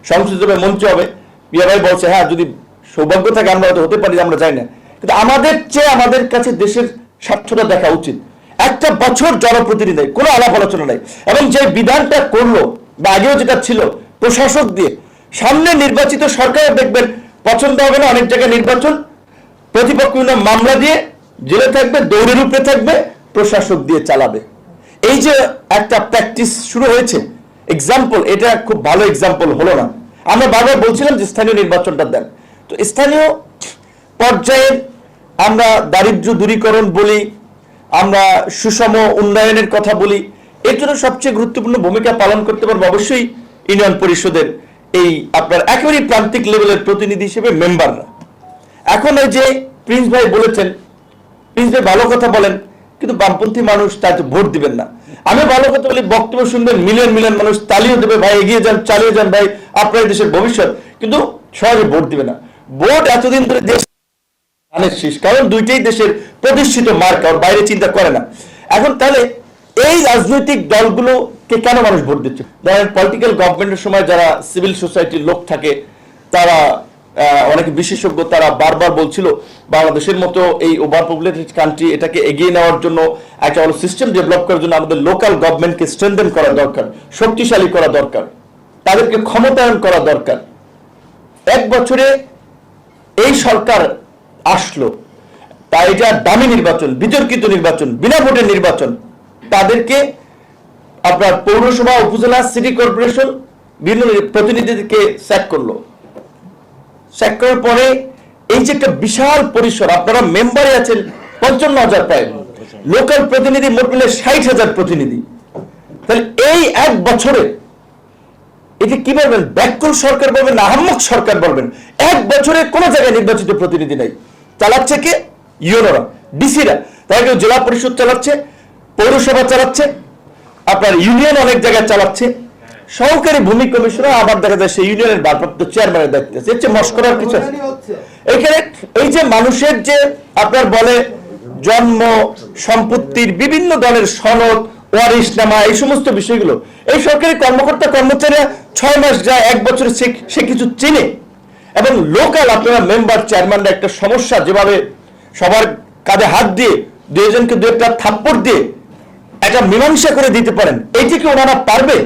সংসদ হবে, মঞ্চ হবে। পিয়া ভাই বলছে হ্যাঁ যদি সৌভাগ্য থাকে আমরা হয়তো হতে পারি, আমরা চাই না, কিন্তু আমাদের চেয়ে আমাদের কাছে দেশের স্বার্থটা দেখা উচিত। একটা বছর জনপ্রতিনিধি কোনো আলাপ আলোচনা নাই, এবং যে বিধানটা করলো বা আগেও যেটা ছিল প্রশাসক দিয়ে, সামনে নির্বাচিত সরকার দেখবেন পছন্দ হবে না, অনেক জায়গায় নির্বাচন প্রতিপক্ষ মামলা দিয়ে জেলে থাকবে, দৌড়ের উপরে থাকবে, প্রশাসক দিয়ে চালাবে। এই যে একটা প্র্যাকটিস শুরু হয়েছে, এক্সাম্পল, এটা খুব ভালো এক্সাম্পল হলো না। আমরা বারবার বলছিলাম যে স্থানীয় নির্বাচনটা দেন, তো স্থানীয় পর্যায়ে আমরা দারিদ্র্য দূরীকরণ বলি, আমরা সুষম উন্নয়নের কথা বলি, এর জন্য সবচেয়ে গুরুত্বপূর্ণ ভূমিকা পালন করতে পারবে অবশ্যই ইউনিয়ন পরিষদের এই আপনার একেবারেই প্রান্তিক লেভেলের প্রতিনিধি হিসেবে মেম্বাররা। এখন এই যে প্রিন্স ভাই বলেছেন, প্রিন্স ভাই ভালো কথা বলেন, কিন্তু বামপন্থী মানুষ তাতে ভোট দিবেন না। আমি ভালো কথা বলি, বক্তব্য শুনবেন, মিলিয়ন মিলিয়ন মানুষ তালিও দেবে, ভাই এগিয়ে যান, চালিয়ে যান ভাই, আপনার দেশের ভবিষ্যৎ, কিন্তু সহজে ভোট দিবে না। ভোট এতদিন ধরে দেশ শেষ, কারণ দুইটাই দেশের প্রতিষ্ঠিত মার্কা, ওর বাইরে চিন্তা করে না। এখন তাহলে এই রাজনৈতিক দলগুলোকে কেন মানুষ ভোট দিচ্ছে? ধরেন পলিটিক্যাল গভর্নমেন্টের সময় যারা সিভিল সোসাইটির লোক থাকে, তারা অনেকে বিশেষজ্ঞ, তারা বারবার বলছিল বাংলাদেশের মতো এই ওভার পপুলেটেড কান্ট্রি, এটাকে এগিয়ে নেওয়ার জন্য একটা ভালো সিস্টেম ডেভেলপ করার জন্য আমাদের লোকাল গভর্নমেন্টকে স্ট্রেনথেন করা দরকার, শক্তিশালী করা দরকার, তাদেরকে ক্ষমতায়ন করা দরকার। এক বছরে এই সরকার আসলো, তাই এটা দামি নির্বাচন, বিতর্কিত নির্বাচন, বিনা ভোটের নির্বাচন, তাদেরকে আপনার পৌরসভা, উপজেলা, সিটি কর্পোরেশন বিভিন্ন প্রতিনিধিদেরকে স্যাক করলো। স্যাক করার পরে এই যে একটা বিশাল পরিসর, আপনারা মেম্বারে আছেন 55,000 প্রায়, লোকাল প্রতিনিধি মোট মিলে 60,000 প্রতিনিধি। তাহলে এই এক বছরে এটা কি বলবেন? ব্যাকুল সরকার বলবেন না আহাম্মক সরকার বলবেন? এক বছরে কোন জায়গায় নির্বাচিত প্রতিনিধি নাই। চালাচ্ছে কে? ইউনোরা, ডিসিরা। তারা কেউ জেলা পরিষদ চালাচ্ছে, পৌরসভা চালাচ্ছে, আপনার ইউনিয়ন অনেক জায়গায় চালাচ্ছে, সহকারী ভূমি কমিশনার আবার দেখা যায় সেই ইউনিয়নের ভারপ্রাপ্ত চেয়ারম্যানের দায়িত্ব আছে। এর চেয়ে মস্করার কিছু আছে? এখানে এই যে মানুষের যে আপনার বলে জন্ম সম্পত্তির বিভিন্ন দলের সনদ, ওয়ারিশনামা, এই সমস্ত বিষয়গুলো এই সরকারি কর্মকর্তা কর্মচারীরা 6 মাস যায়, এক বছরে সে কিছু চিনে। এবং লোকাল আপনারা মেম্বার, চেয়ারম্যানরা একটা সমস্যা যেভাবে সবার কাঁধে হাত দিয়ে দুজনকে দু একটা থাপ্পড় দিয়ে একটা মীমাংসা করে দিতে পারেন, এইটিকে ওনারা পারবে?